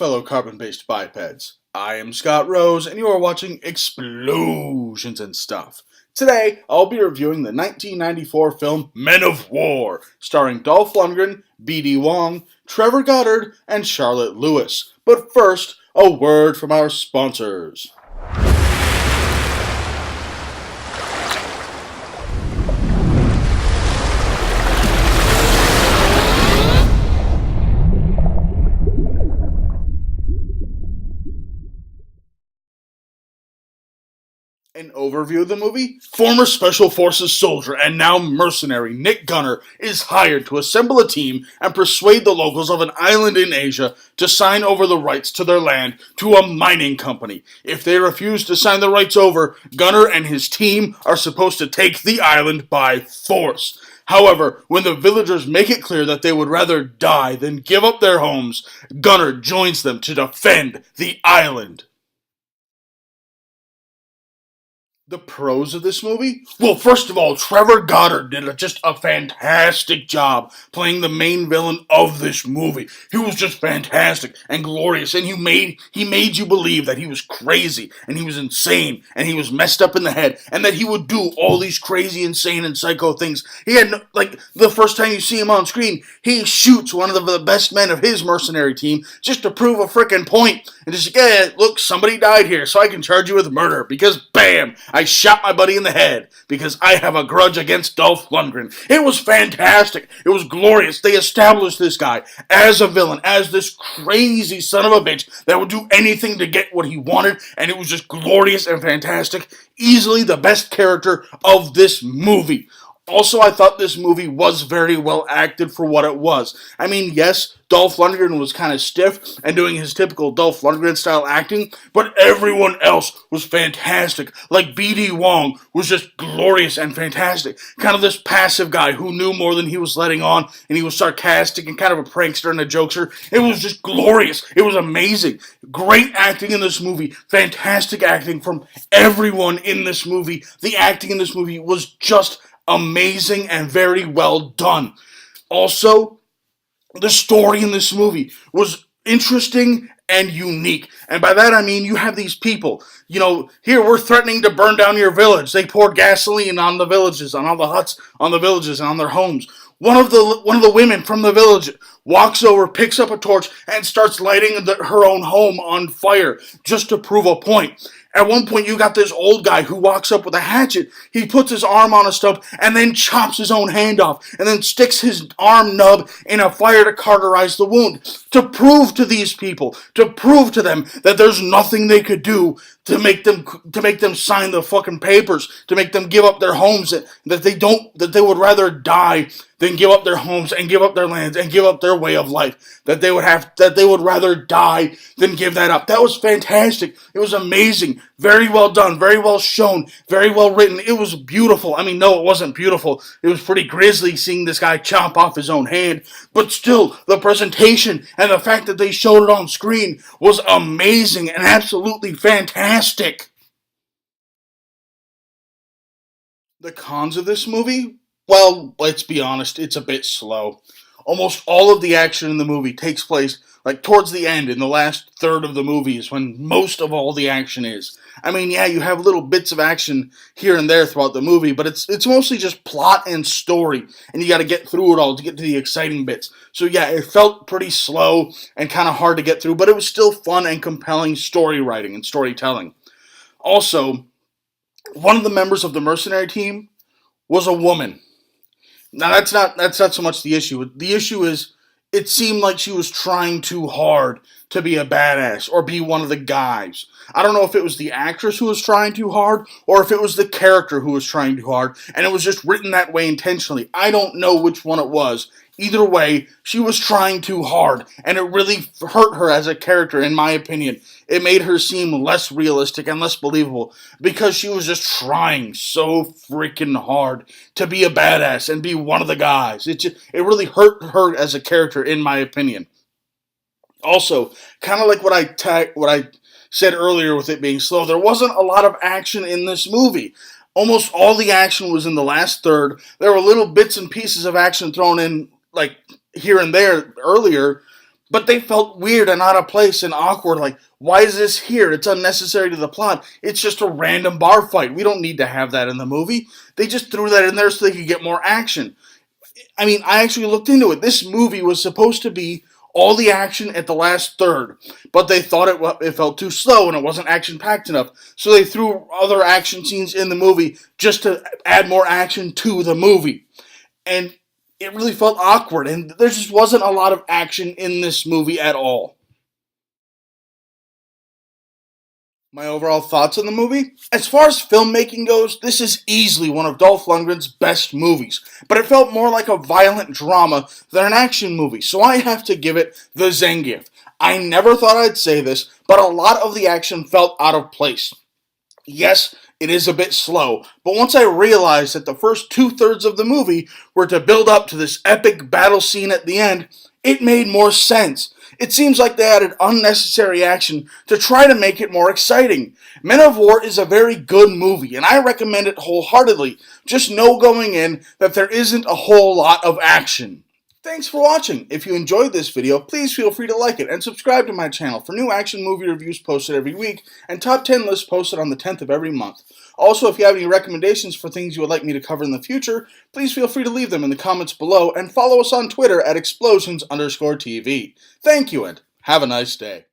fellow carbon-based bipeds. I am Scott Rose, and you are watching Explosions and Stuff. Today, I'll be reviewing the 1994 film Men of War, starring Dolph Lundgren, B.D. Wong, Trevor Goddard, and Charlotte Lewis. But first, a word from our sponsors. An overview of the movie? Former Special Forces soldier and now mercenary Nick Gunner is hired to assemble a team and persuade the locals of an island in Asia to sign over the rights to their land to a mining company. If they refuse to sign the rights over, Gunner and his team are supposed to take the island by force. However, when the villagers make it clear that they would rather die than give up their homes, Gunner joins them to defend the island. The pros of this movie? Well, first of all, Trevor Goddard did just a fantastic job playing the main villain of this movie. He was just fantastic and glorious, and he made you believe that he was crazy, and he was insane, and he was messed up in the head, and that he would do all these crazy, insane, and psycho things. He had, the first time you see him on screen, he shoots one of the best men of his mercenary team just to prove a frickin' point. And just, yeah, look, somebody died here, so I can charge you with murder, because bam! I shot my buddy in the head because I have a grudge against Dolph Lundgren. It was fantastic. It was glorious. They established this guy as a villain, as this crazy son of a bitch that would do anything to get what he wanted, and it was just glorious and fantastic. Easily the best character of this movie. Also, I thought this movie was very well acted for what it was. I mean, yes, Dolph Lundgren was kind of stiff and doing his typical Dolph Lundgren style acting, but everyone else was fantastic. Like B.D. Wong was just glorious and fantastic. Kind of this passive guy who knew more than he was letting on, and he was sarcastic and kind of a prankster and a jokester. It was just glorious. It was amazing. Great acting in this movie. Fantastic acting from everyone in this movie. The acting in this movie was just amazing and very well done. Also, the story in this movie was interesting and unique. And by that I mean you have these people, here we're threatening to burn down your village. They poured gasoline on the villages, on all the huts, on the villages, and on their homes. One of the women from the village walks over, picks up a torch, and starts lighting her own home on fire just to prove a point. At one point, you got this old guy who walks up with a hatchet. He puts his arm on a stump and then chops his own hand off and then sticks his arm nub in a fire to cauterize the wound. To prove to these people, to prove to them that there's nothing they could do to make them sign the fucking papers, to make them give up their homes, that they would rather die than give up their homes and give up their lands and give up their way of life. That they would rather die than give that up. That was fantastic. It was amazing. Very well done. Very well shown. Very well written. It was beautiful. I mean, no, it wasn't beautiful. It was pretty grisly seeing this guy chop off his own hand. But still, the presentation and the fact that they showed it on screen was amazing and absolutely fantastic. The cons of this movie? Well, let's be honest, it's a bit slow. Almost all of the action in the movie takes place towards the end, in the last third of the movie is when most of all the action is. I mean, yeah, you have little bits of action here and there throughout the movie, but it's mostly just plot and story, and you got to get through it all to get to the exciting bits. So yeah, it felt pretty slow and kind of hard to get through, but it was still fun and compelling story writing and storytelling. Also, one of the members of the mercenary team was a woman. Now that's not so much the issue. The issue is it seemed like she was trying too hard to be a badass or be one of the guys. I don't know if it was the actress who was trying too hard or if it was the character who was trying too hard and it was just written that way intentionally. I don't know which one it was. Either way, she was trying too hard, and it really hurt her as a character, in my opinion. It made her seem less realistic and less believable because she was just trying so freaking hard to be a badass and be one of the guys. It really hurt her as a character, in my opinion. Also, kind of like what I said earlier with it being slow, there wasn't a lot of action in this movie. Almost all the action was in the last third. There were little bits and pieces of action thrown in, here and there earlier, but they felt weird and out of place and awkward. Like, why is this here? It's unnecessary to the plot. It's just a random bar fight. We don't need to have that in the movie. They just threw that in there so they could get more action. I mean, I actually looked into it. This movie was supposed to be all the action at the last third, but they thought it felt too slow and it wasn't action packed enough. So they threw other action scenes in the movie just to add more action to the movie. And it really felt awkward, and there just wasn't a lot of action in this movie at all. My overall thoughts on the movie? As far as filmmaking goes, this is easily one of Dolph Lundgren's best movies, but it felt more like a violent drama than an action movie, so I have to give it the Zangief. I never thought I'd say this, but a lot of the action felt out of place. Yes, it is a bit slow, but once I realized that the first two-thirds of the movie were to build up to this epic battle scene at the end, it made more sense. It seems like they added unnecessary action to try to make it more exciting. Men of War is a very good movie, and I recommend it wholeheartedly. Just know going in that there isn't a whole lot of action. Thanks for watching. If you enjoyed this video, please feel free to like it and subscribe to my channel for new action movie reviews posted every week and top 10 lists posted on the 10th of every month. Also, if you have any recommendations for things you would like me to cover in the future, please feel free to leave them in the comments below and follow us on Twitter at explosions_TV. Thank you and have a nice day.